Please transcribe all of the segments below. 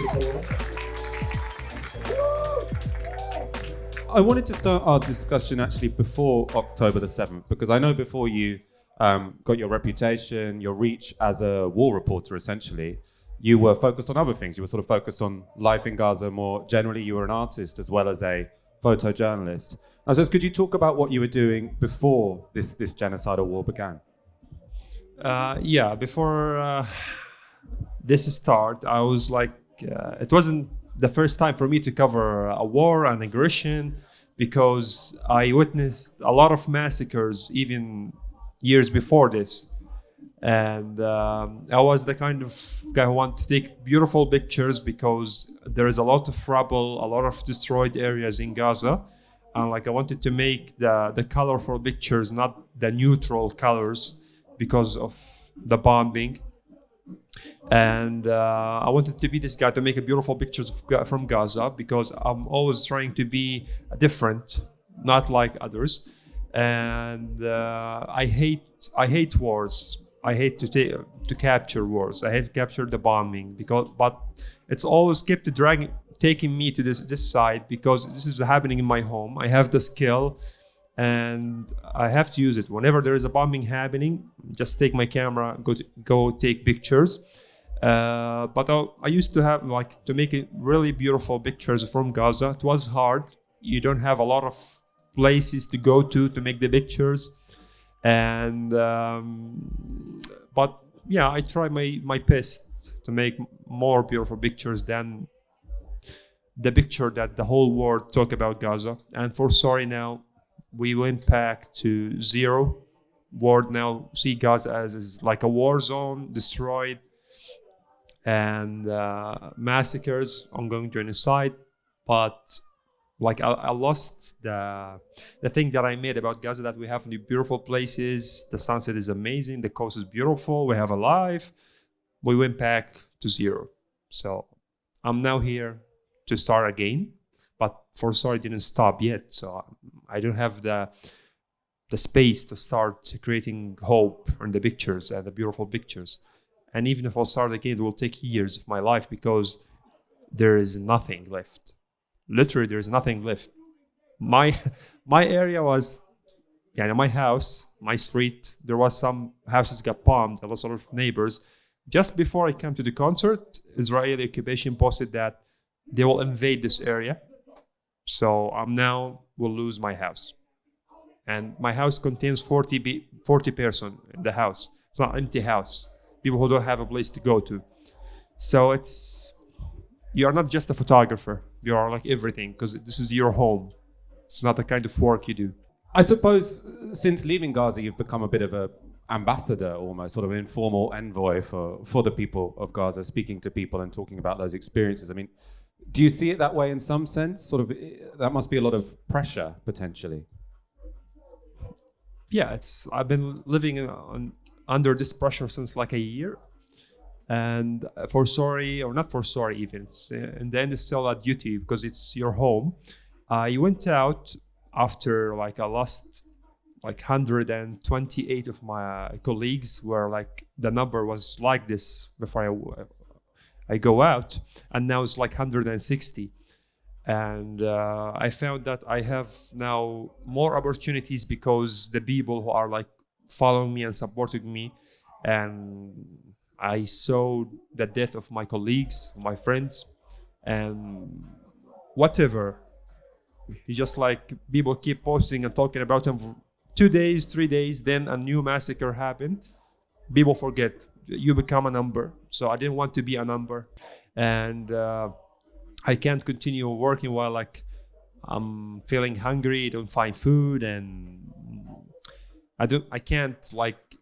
you so much. I wanted to start our discussion actually before October the 7th, because I know before you got your reputation, your reach as a war reporter, essentially, you were focused on other things. You were sort of focused on life in Gaza more generally. You were an artist as well as a photojournalist. I was could you talk about what you were doing before this genocidal war began? Before this start, I was like, it wasn't the first time for me to cover a war and aggression, because I witnessed a lot of massacres even years before this. And I was the kind of guy who wanted to take beautiful pictures, because there is a lot of rubble, a lot of destroyed areas in Gaza. And I wanted to make the colorful pictures, not the neutral colors, because of the bombing. And I wanted to be this guy to make a beautiful pictures from Gaza, because I'm always trying to be different, not like others. And I hate wars. I hate to capture wars. I hate to capture the bombing, but it's always kept taking me to this side, because this is happening in my home. I have the skill, and I have to use it. Whenever there is a bombing happening, just take my camera, go take pictures. But I used to have to make it really beautiful pictures from Gaza. It was hard. You don't have a lot of places to go to make the pictures. And but yeah, I try my best to make more beautiful pictures than the picture that the whole world talk about Gaza. And for sorry now, we went back to zero. World now see Gaza as like a war zone, destroyed, and massacres, ongoing genocide. But I lost the thing that I made about Gaza, that we have new beautiful places. The sunset is amazing. The coast is beautiful. We have a life. We went back to zero. So I'm now here to start again. But for sorry, it didn't stop yet. So I don't have the space to start creating hope in the pictures and the beautiful pictures. And even if I'll start again, it will take years of my life, because there is nothing left. Literally, there is nothing left. My area was, my house, my street. There was some houses got bombed. I lost a lot of neighbors. Just before I came to the concert, Israeli occupation posted that they will invade this area. So now will lose my house. And my house contains 40 person in the house. It's not an empty house. People who don't have a place to go to. So you are not just a photographer. You are like everything, because this is your home. It's not the kind of work you do. I suppose since leaving Gaza, you've become a bit of an ambassador, almost sort of an informal envoy for the people of Gaza, speaking to people and talking about those experiences. I mean, do you see it that way in some sense? Sort of, that must be a lot of pressure potentially. Yeah, I've been living under this pressure since like a year. And for sorry, or not for sorry even, in the end it's still a duty, because it's your home. I went out after I lost 128 of my colleagues, where the number was like this before I go out, and now it's 160. And I found that I have now more opportunities, because the people who are following me and supporting me, and I saw the death of my colleagues, my friends, and whatever. It's just people keep posting and talking about them for 2 days, 3 days, then a new massacre happened. People forget. You become a number. So I didn't want to be a number. And I can't continue working while I'm feeling hungry, don't find food, and I can't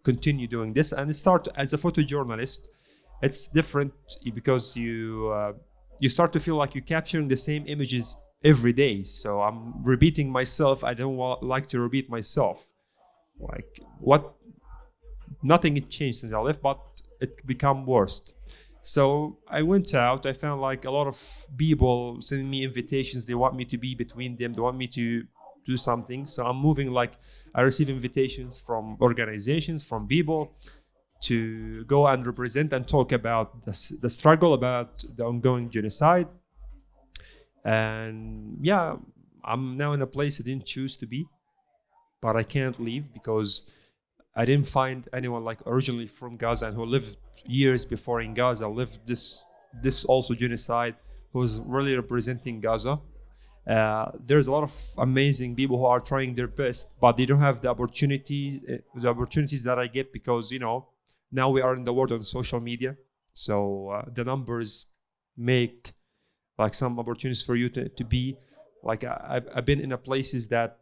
continue doing this. And start as a photojournalist, it's different, because you start to feel like you're capturing the same images every day. So I'm repeating myself. I don't like to repeat myself. Nothing had changed since I left, but it become worse. So I went out. I found a lot of people sending me invitations. They want me to be between them. They want me to do something. So I'm moving. I receive invitations from organizations, from people, to go and represent and talk about the struggle, about the ongoing genocide. And yeah, I'm now in a place I didn't choose to be, but I can't leave because I didn't find anyone like originally from Gaza and who lived years before in Gaza, lived this also genocide, who was really representing Gaza. There's a lot of amazing people who are trying their best, but they don't have the opportunities that I get because, now we are in the world on social media. So the numbers make like some opportunities for you to be like, I've been in places that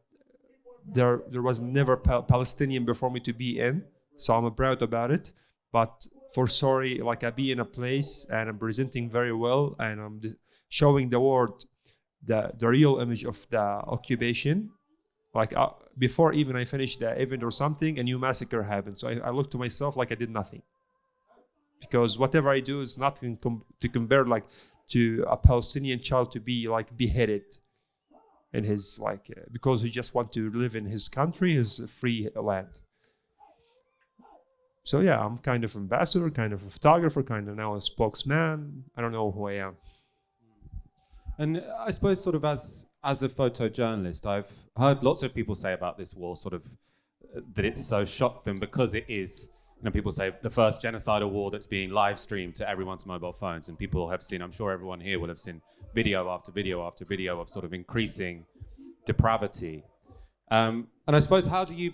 there was never Palestinian before me to be in. So I'm proud about it. But for sorry, like I be in a place and I'm presenting very well and I'm showing the world the real image of the occupation. Like before even I finished the event or something, a new massacre happened. So I look to myself like I did nothing. Because whatever I do is nothing to compare like to a Palestinian child to be like beheaded in his because he just want to live in his country, his free land. So yeah, I'm kind of ambassador, kind of a photographer, kind of now a spokesman. I don't know who I am. And I suppose sort of as a photojournalist, I've heard lots of people say about this war sort of that it's so shocked them because it is, people say the first genocidal war that's being live streamed to everyone's mobile phones, and people have seen, I'm sure everyone here will have seen video after video after video of sort of increasing depravity. And I suppose, how do you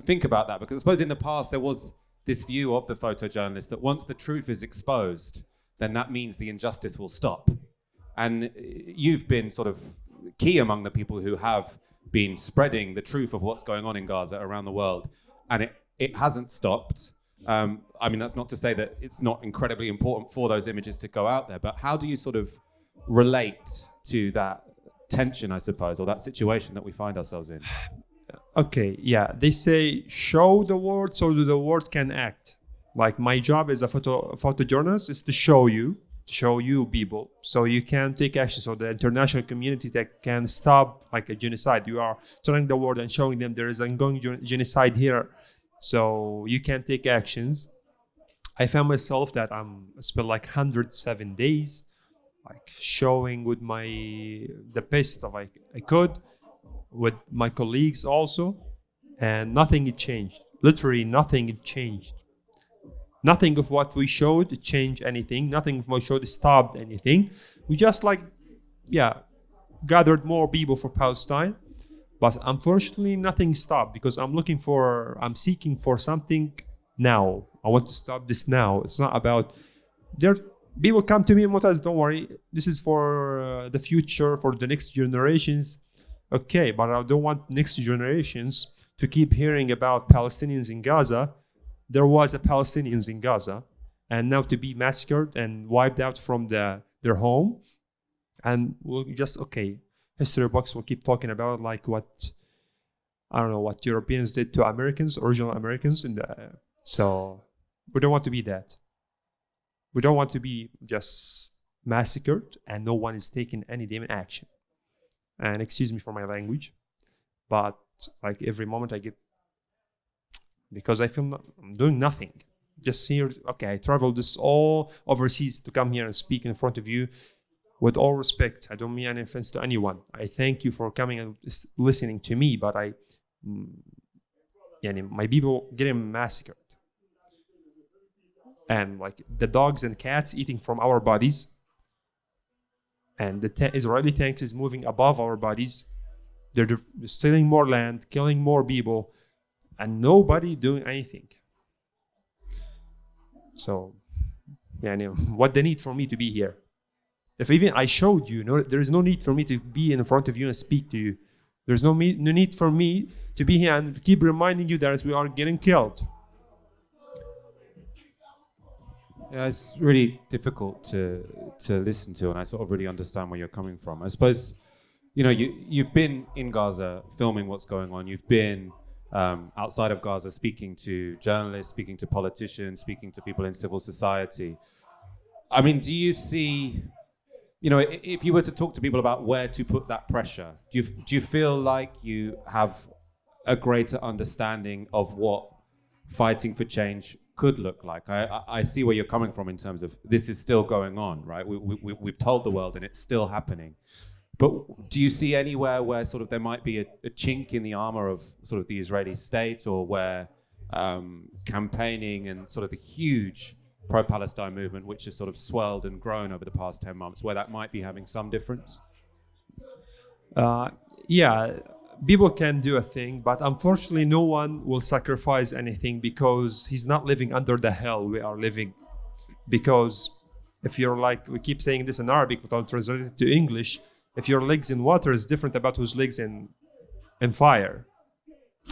think about that? Because I suppose in the past there was this view of the photojournalist that once the truth is exposed, then that means the injustice will stop. And you've been sort of key among the people who have been spreading the truth of what's going on in Gaza around the world, and it hasn't stopped. That's not to say that it's not incredibly important for those images to go out there, but how do you sort of relate to that tension, I suppose, or that situation that we find ourselves in? Okay, yeah, they say show the world so the world can act. Like my job as a photojournalist is to show you people, so you can take action, so the international community that can stop like a genocide. You are telling the world and showing them there is ongoing genocide here, so you can take actions. I found myself that I spent like 107 days like showing with the best of I could with my colleagues also, and nothing had changed. Literally nothing had changed. Nothing of what we showed changed anything. Nothing of what we showed stopped anything. We just gathered more people for Palestine. But unfortunately, nothing stopped because I'm seeking for something now. I want to stop this now. It's not about, people come to me, Motaz, don't worry. This is for the future, for the next generations. Okay, but I don't want next generations to keep hearing about Palestinians in Gaza. There was a Palestinians in Gaza, and now to be massacred and wiped out from their home. And we'll just, history books will keep talking about like what Europeans did to Americans, original Americans. So we don't want to be that. We don't want to be just massacred and no one is taking any damn action. And excuse me for my language, but like every moment I get, because I feel I'm doing nothing. Just here, I traveled this all overseas to come here and speak in front of you. With all respect, I don't mean any offense to anyone. I thank you for coming and listening to me, but my people getting massacred. And like the dogs and cats eating from our bodies. And the Israeli tanks is moving above our bodies. They're stealing more land, killing more people, and nobody doing anything. So, what the need for me to be here? If even I showed you, there is no need for me to be in front of you and speak to you. There's no need for me to be here and keep reminding you that we are getting killed. Yeah, it's really difficult to listen to, and I sort of really understand where you're coming from. I suppose, you've been in Gaza filming what's going on. You've been outside of Gaza speaking to journalists, speaking to politicians, speaking to people in civil society. I mean, do you see, if you were to talk to people about where to put that pressure, do you feel like you have a greater understanding of what fighting for change could look like. I see where you're coming from in terms of this is still going on, right? We've told the world and it's still happening. But do you see anywhere where sort of there might be a chink in the armor of sort of the Israeli state, or where campaigning and sort of the huge pro-Palestine movement, which has sort of swelled and grown over the past 10 months, where that might be having some difference? Yeah, people can do a thing, but unfortunately no one will sacrifice anything, because he's not living under the hell we are living. Because if you're like, we keep saying this in Arabic, but I'll translate it to English, if your legs in water is different about whose legs in fire.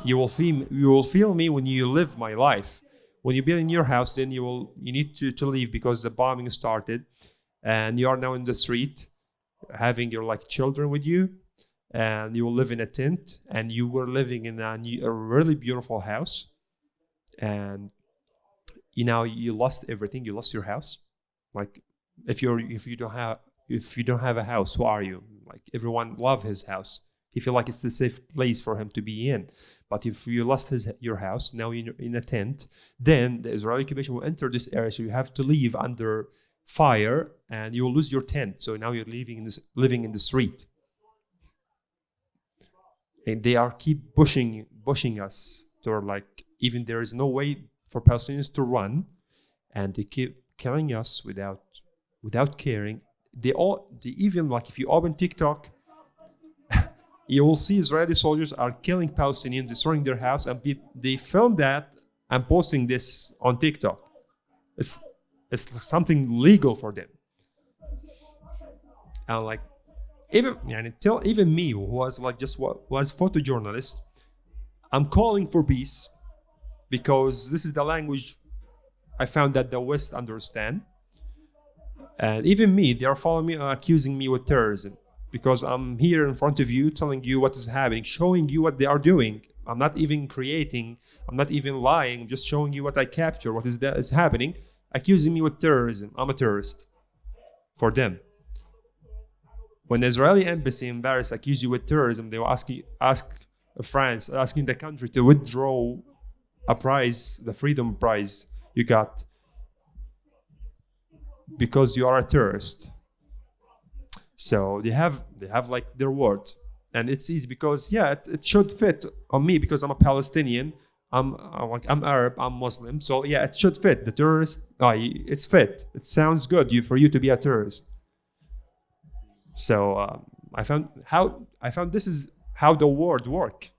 You will feel me when you live my life. When you build in your house, then you need to leave because the bombing started, and you are now in the street, having your like children with you, and you will live in a tent, and you were living in a really beautiful house, and you lost everything. You lost your house. Like if you don't have a house, who are you? Like everyone love his house. He feel like it's the safe place for him to be in. But if you lost your house, now you're in a tent, then the Israeli occupation will enter this area. So you have to leave under fire, and you will lose your tent. So now you're living in the street. And they are keep pushing us to like, even there is no way for Palestinians to run, and they keep killing us without caring. They even like, if you open TikTok, you will see Israeli soldiers are killing Palestinians, destroying their house, and they film that and posting this on TikTok. It's something legal for them. And like, even me, who was like was photojournalist, I'm calling for peace, because this is the language I found that the West understand. And even me, they are following me, accusing me with terrorism, because I'm here in front of you, telling you what is happening, showing you what they are doing. I'm not even creating, I'm not even lying, I'm just showing you what I capture, what is happening, accusing me with terrorism. I'm a terrorist for them. When the Israeli embassy in Paris accuse you with terrorism, they will ask France, asking the country to withdraw a prize, the Freedom Prize you got, because you are a terrorist. So they have like their word, and it's easy because it should fit on me, because I'm a Palestinian, I'm Arab, I'm Muslim, so it should fit the terrorist. It's fit. It sounds good for you to be a terrorist. So I found this is how the word work.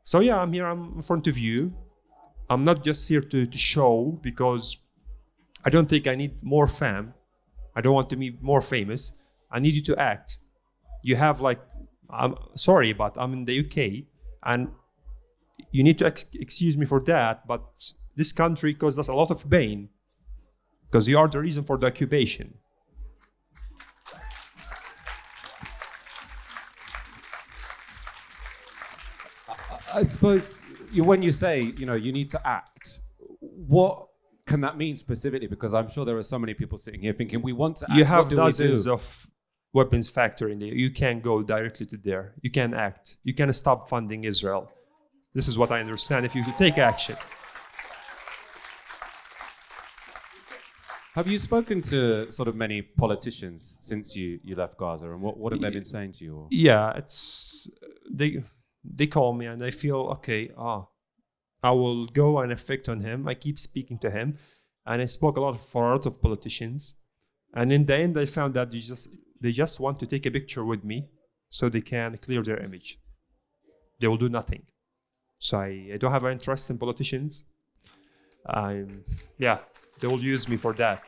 So I'm here. I'm in front of you. I'm not just here to show, because I don't think I need more fame. I don't want to be more famous. I need you to act. You have like, I'm sorry, but I'm in the UK, and you need to excuse me for that. But this country caused us a lot of pain, because you are the reason for the occupation. I suppose when you say, you need to act, what can that mean specifically? Because I'm sure there are so many people sitting here thinking, we want to act. You have dozens of weapons factory in there. You can go directly to there. You can act. You can stop funding Israel. This is what I understand, if you could take action. Have you spoken to sort of many politicians since you left Gaza, and what have they been saying to you? Yeah, they call me, and I feel okay. I will go and affect on him. I keep speaking to him, and I spoke for a lot of politicians, and in the end, I found that they just want to take a picture with me, so they can clear their image. They will do nothing. So I don't have an interest in politicians. They will use me for that.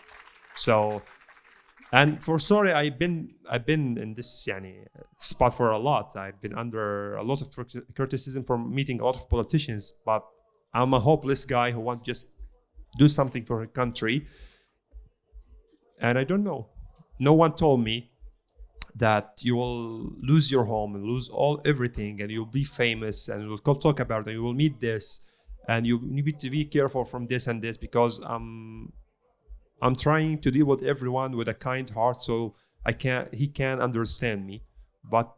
So, and for sorry, I've been in this spot for a lot. I've been under a lot of criticism from meeting a lot of politicians, but I'm a hopeless guy who wants just do something for her country. And I don't know. No one told me that you will lose your home and lose everything, and you'll be famous, and we'll talk about it, and you will meet this, and you need to be careful from this and this, because I'm trying to deal with everyone with a kind heart, so he can understand me. But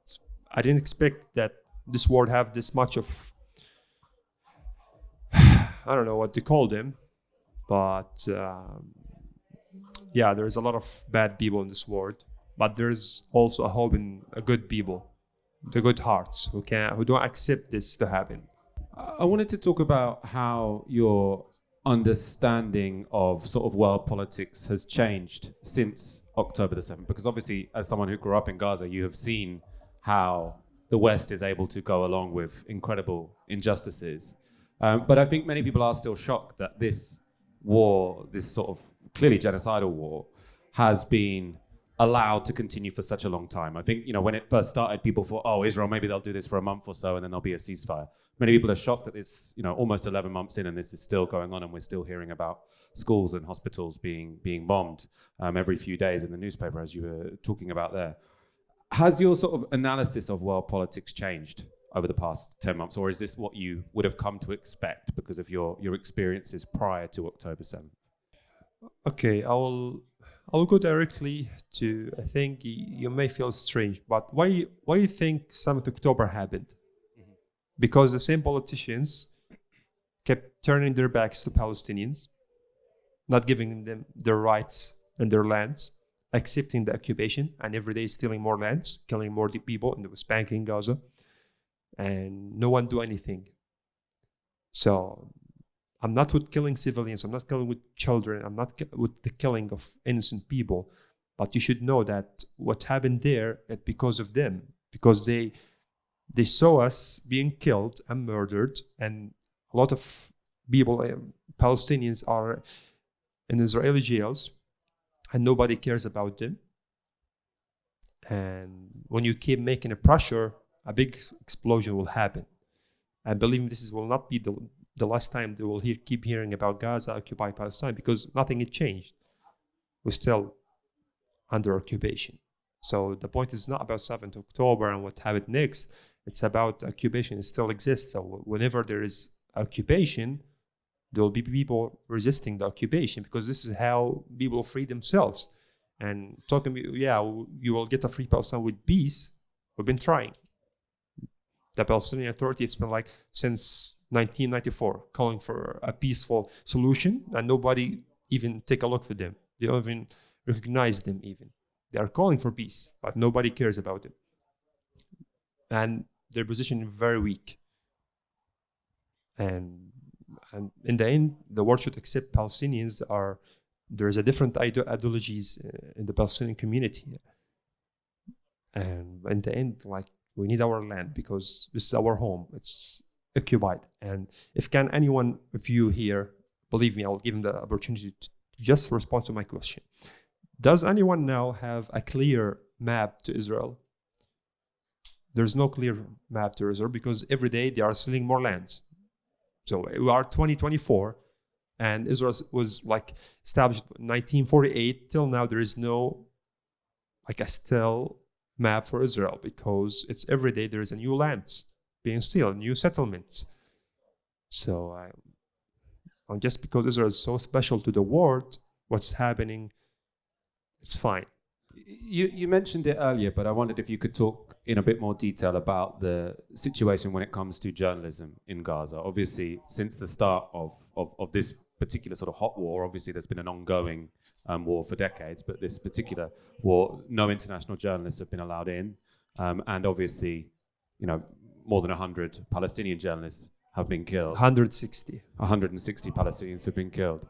I didn't expect that this world have this much of I don't know what they call them, But yeah, there's a lot of bad people in this world, but there's also a hope in a good people, the good hearts who don't accept this to happen. I wanted to talk about how your understanding of sort of world politics has changed since October the 7th, because obviously, as someone who grew up in Gaza, you have seen how the West is able to go along with incredible injustices. But I think many people are still shocked that this war, this sort of clearly genocidal war, has been allowed to continue for such a long time. I think, when it first started, people thought, oh, Israel, maybe they'll do this for a month or so and then there'll be a ceasefire. Many people are shocked that it's, almost 11 months in and this is still going on and we're still hearing about schools and hospitals being bombed every few days in the newspaper, as you were talking about there. Has your sort of analysis of world politics changed over the past 10 months, or is this what you would have come to expect because of your experiences prior to October 7th? Okay, I will go directly to, I think you may feel strange, but why you think 7th October happened? Mm-hmm. Because the same politicians kept turning their backs to Palestinians, not giving them their rights and their lands, accepting the occupation, and every day stealing more lands, killing more people in the West Bank, in Gaza, and no one do anything. So I'm not with killing civilians, I'm not killing with children, I'm not with the killing of innocent people, but you should know that what happened there is because of them, because they saw us being killed and murdered, and a lot of people, Palestinians, are in Israeli jails, and nobody cares about them. And when you keep making a pressure, a big explosion will happen. I believe this will not be the last time they will keep hearing about Gaza, occupied Palestine, because nothing had changed. We're still under occupation. So the point is not about 7th October and what happened next. It's about occupation. It still exists. So whenever there is occupation, there will be people resisting the occupation, because this is how people free themselves. And talking, you will get a free Palestine with peace. We've been trying. The Palestinian Authority, it's been like since 1994, calling for a peaceful solution, and nobody even take a look for them. They don't even recognize them even. They are calling for peace, but nobody cares about them. And their position is very weak. And in the end, the world should accept Palestinians there's a different ideologies in the Palestinian community. And in the end, we need our land because this is our home. It's occupied. And if anyone of you here, believe me, I will give him the opportunity to just respond to my question. Does anyone now have a clear map to Israel? There's no clear map to Israel because every day they are selling more lands. So we are 2024, and Israel was established in 1948. Till now, there is no a still map for Israel, because it's every day there is a new lands being stolen, new settlements. So just because Israel is so special to the world, what's happening, it's fine. You mentioned it earlier, but I wondered if you could talk in a bit more detail about the situation when it comes to journalism in Gaza. Obviously, since the start of this particular sort of hot war, obviously there's been an ongoing war for decades, but this particular war, no international journalists have been allowed in. And obviously, more than 100 Palestinian journalists have been killed. 160 Palestinians have been killed.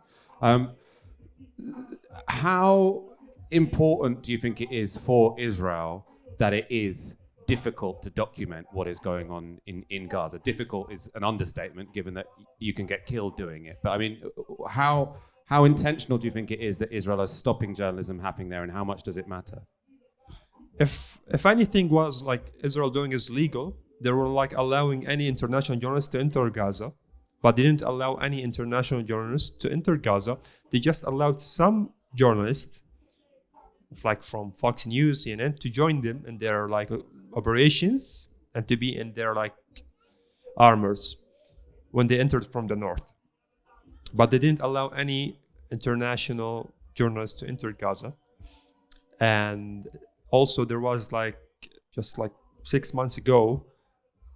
How important do you think it is for Israel that it is difficult to document what is going on in Gaza? Difficult is an understatement, given that you can get killed doing it. But I mean, how intentional do you think it is that Israel is stopping journalism happening there, and how much does it matter? If anything was Israel doing is legal, they were allowing any international journalist to enter Gaza, but they didn't allow any international journalists to enter Gaza. They just allowed some journalists, from Fox News, CNN, to join them in their operations and to be in their armors when they entered from the north. But they didn't allow any international journalists to enter Gaza. And also there was just 6 months ago,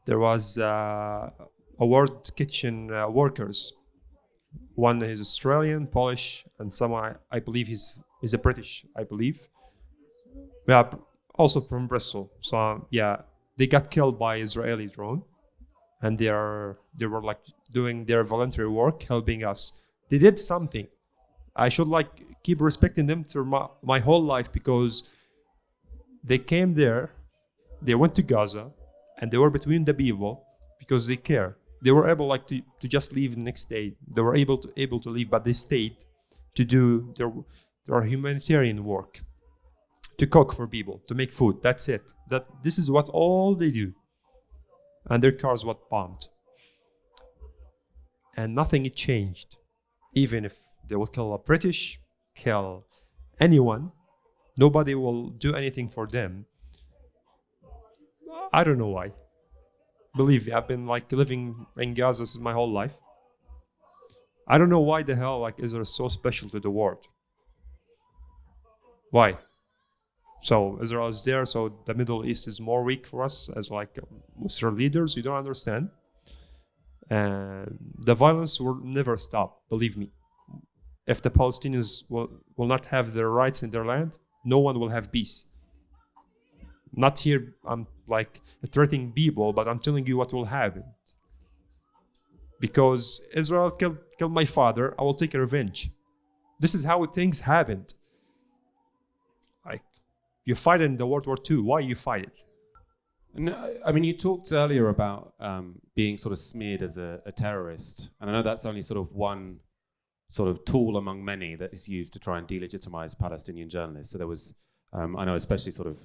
there was a World Kitchen workers One is Australian, Polish, and some I believe he's a British, I believe. Yeah, also from Bristol. So yeah, they got killed by Israeli drone, and they were like doing their voluntary work, helping us. They did something. I should like keep respecting them through my whole life, because they came there, they went to Gaza, and they were between the people because they care. They were able like to just leave the next day. They were able to leave, but they stayed to do their humanitarian work, to cook for people, to make food. That's it. This is what all they do. And their cars were bombed. And nothing changed. Even if they will kill a British, kill anyone, nobody will do anything for them. I don't know why. Believe me, I've been like living in Gaza since my whole life. I don't know why the hell like Israel is so special to the world. Why? So Israel is there, so the Middle East is more weak for us as like Muslim leaders. You don't understand. And the violence will never stop, believe me. If the Palestinians will not have their rights in their land, no one will have peace. Not here, I'm like threatening people, but I'm telling you what will happen. Because Israel killed my father, I will take revenge. This is how things happened. Like, you fight in the World War II, why you fight it? No, I mean, you talked earlier about being sort of smeared as a terrorist, and I know that's only sort of one sort of tool among many that is used to try and delegitimize Palestinian journalists. So there was, I know, especially sort of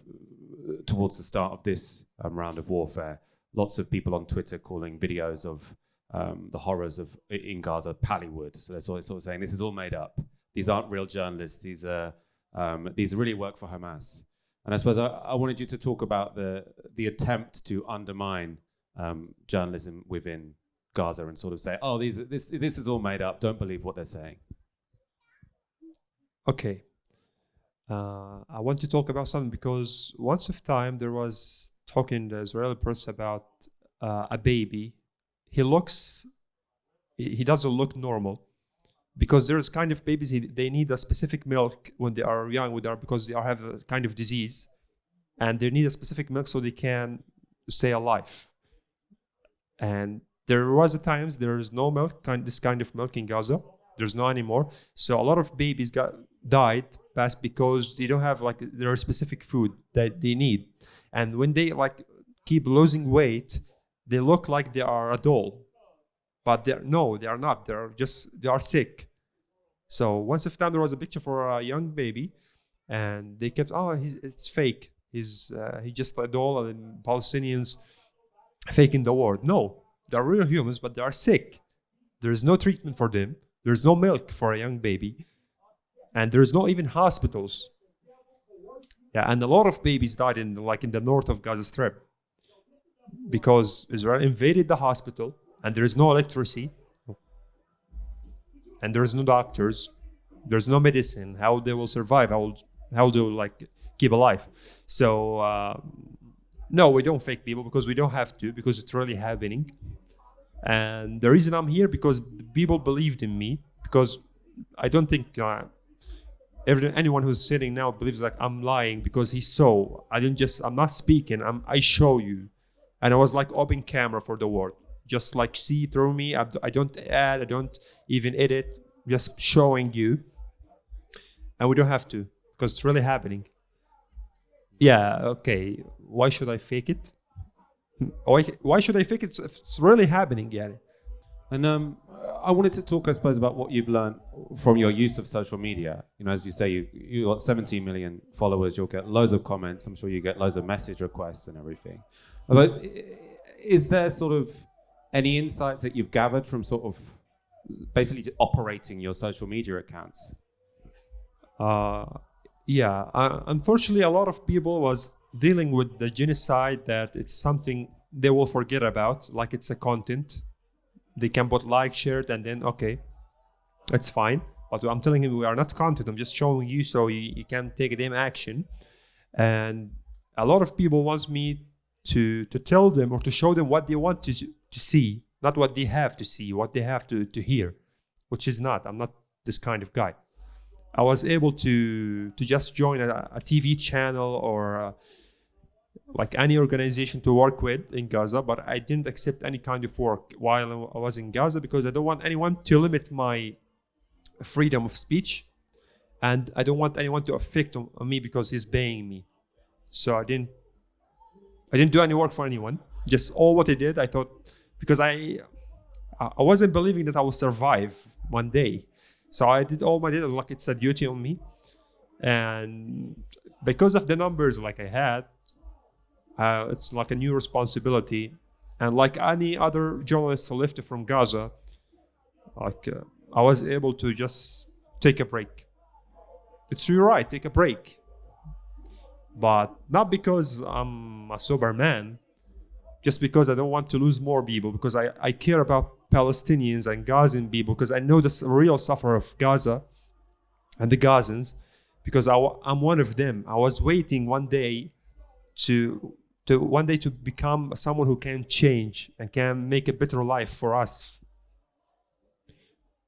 towards the start of this round of warfare, lots of people on Twitter calling videos of the horrors of in Gaza Pallywood. So they're sort of saying this is all made up. These aren't real journalists. These really work for Hamas. And I suppose I wanted you to talk about the attempt to undermine journalism within Gaza and sort of say, oh, this is all made up. Don't believe what they're saying. Okay. I want to talk about something because once of time there was talk in the Israeli press about a baby. He doesn't look normal because there's kind of babies, they need a specific milk when they are young, because they have a kind of disease, and they need a specific milk so they can stay alive. And there was a times there's no milk, this kind of milk in Gaza. There's no anymore. So a lot of babies died past because they don't have like their specific food that they need. And when they like keep losing weight, they look like they are a doll. But they are not. They are sick. So once of time there was a picture for a young baby, and they kept, it's fake. He's just a doll, and Palestinians faking the war. No, they are real humans, but they are sick. There is no treatment for them. There's no milk for a young baby, and there's no even hospitals. Yeah, and a lot of babies died in the north of Gaza Strip because Israel invaded the hospital, and there is no electricity, and there's no doctors, there's no medicine. How they will survive? How they will keep alive? So no, we don't fake people because we don't have to, because it's really happening. And the reason I'm here because people believed in me, because I don't think anyone who's sitting now believes like I'm lying, because he saw. I'm not speaking. I show you, and I was like open camera for the world. Just like see through me. I don't add. I don't even edit. Just showing you, and we don't have to because it's really happening. Yeah. Okay. Why should I fake it? Why should I fake it? It's really happening, yeah. And I wanted to talk, I suppose, about what you've learned from your use of social media. You know, as you say, you got 17 million followers. You'll get loads of comments. I'm sure you get loads of message requests and everything. But is there sort of any insights that you've gathered from sort of basically operating your social media accounts? Yeah. Unfortunately, a lot of people was dealing with the genocide that it's something they will forget about, like it's a content. They can put like, share it, and then okay, it's fine. But I'm telling you, we are not content. I'm just showing you so you can take a damn action. And a lot of people wants me to tell them or to show them what they want to see, not what they have to see, what they have to hear. which is not. I'm not this kind of guy. I was able to just join a TV channel or like any organization to work with in Gaza, but I didn't accept any kind of work while I was in Gaza because I don't want anyone to limit my freedom of speech, and I don't want anyone to affect on me because he's paying me. So I didn't do any work for anyone. Just all what I did, I thought, because I wasn't believing that I will survive one day. So I did all my data like it's a duty on me. And because of the numbers like I had, it's like a new responsibility. And like any other journalist who left from Gaza, like I was able to just take a break. It's your right, take a break. But not because I'm a Superman, just because I don't want to lose more people, because I care about Palestinians and Gazan people, because I know the real sufferer of Gaza and the Gazans, because I'm one of them. I was waiting one day to become someone who can change and can make a better life for us.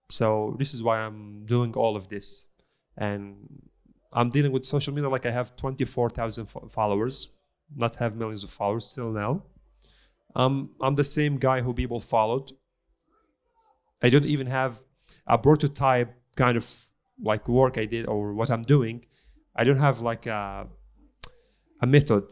So this is why I'm doing all of this. And I'm dealing with social media like I have 24,000 followers, not have millions of followers till now. I'm the same guy who people followed. I don't even have a prototype kind of like work I did or what I'm doing. I don't have like a method.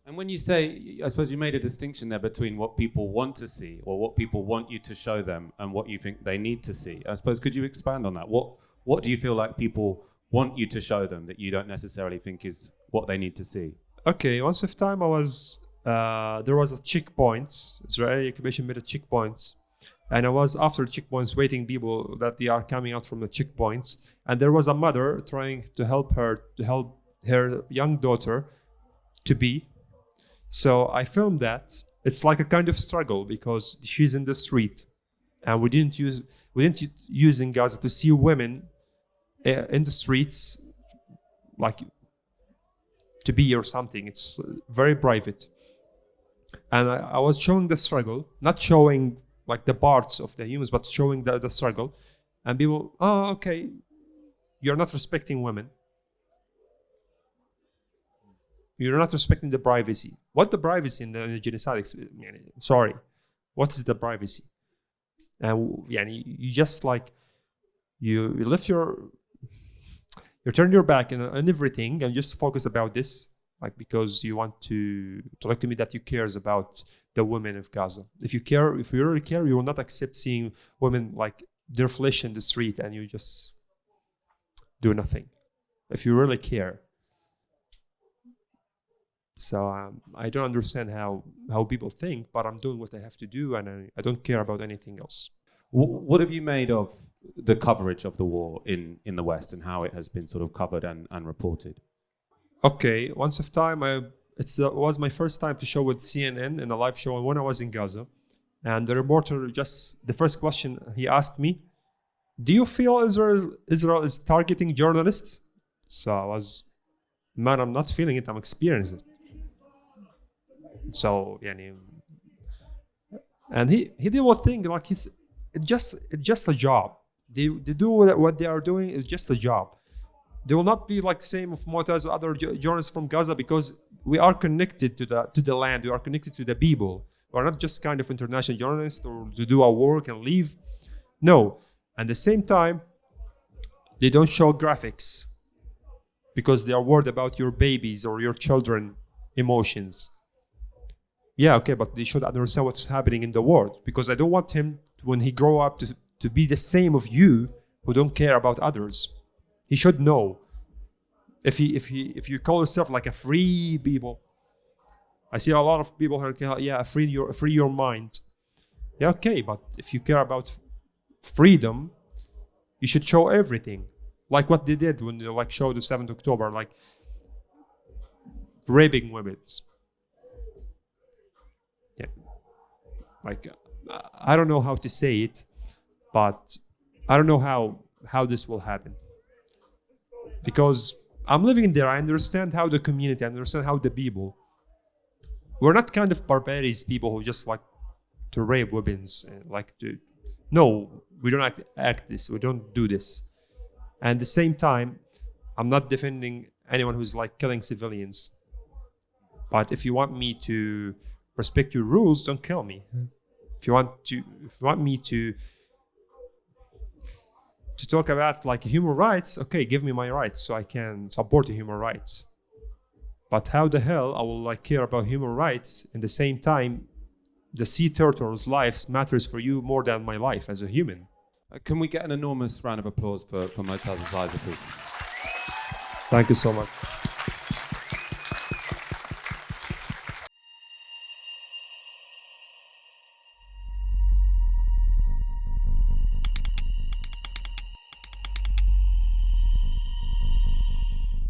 And when you say, I suppose you made a distinction there between what people want to see or what people want you to show them and what you think they need to see. I suppose, could you expand on that? What do you feel like people want you to show them that you don't necessarily think is what they need to see? Okay, once of time I was, there was a checkpoints, Israeli occupation made a checkpoints. And I was after checkpoints waiting people that they are coming out from the checkpoints. And there was a mother trying to help her young daughter to be. So I filmed that. It's like a kind of struggle because she's in the street, and we didn't use in Gaza to see women in the streets like to be or something. It's very private. And I was showing the struggle, not showing like the parts of the humans, but showing the struggle. And people, oh, okay, you're not respecting women. You're not respecting the privacy. What the privacy in the genocide? Sorry, what is the privacy? And you just like you lift you turn your back on everything and just focus about this, like because you want to talk to me that you cares about the women of Gaza. If you really care, you will not accept seeing women like their flesh in the street and you just do nothing. If you really care. So I don't understand how people think, but I'm doing what I have to do, and I don't care about anything else. What have you made of the coverage of the war in the West and how it has been sort of covered and reported? Okay, once of time, it was my first time to show with CNN in a live show when I was in Gaza. And the reporter the first question he asked me, do you feel Israel is targeting journalists? So I was, man, I'm not feeling it, I'm experiencing it. So, and he did one thing, like it's just a job. They do what they are doing is just a job. They will not be like same of Motaz or other journalists from Gaza because we are connected to the land, we are connected to the people. We're not just kind of international journalists or to do our work and leave. No. At the same time, they don't show graphics because they are worried about your babies or your children emotions. Yeah, okay, but they should understand what's happening in the world, because I don't want him, when he grow up, to be the same of you who don't care about others. He should know. If you call yourself like a free people, I see a lot of people here, yeah, free your mind. Yeah, okay, but if you care about freedom, you should show everything, like what they did when they like showed the 7th October, like raping women. Yeah, like I don't know how to say it, but I don't know how this will happen, because I'm living there. I understand how the community, I understand how the people. We're not kind of barbarians people who just like to rape women, like to. No, we don't act this. We don't do this. And at the same time, I'm not defending anyone who's like killing civilians. But if you want me to respect your rules, don't kill me. If you want me to talk about like human rights, okay, give me my rights so I can support the human rights. But how the hell I will like care about human rights in the same time the sea turtles' lives matters for you more than my life as a human? Can we get an enormous round of applause for Motaz Azaiza, please? Thank you so much.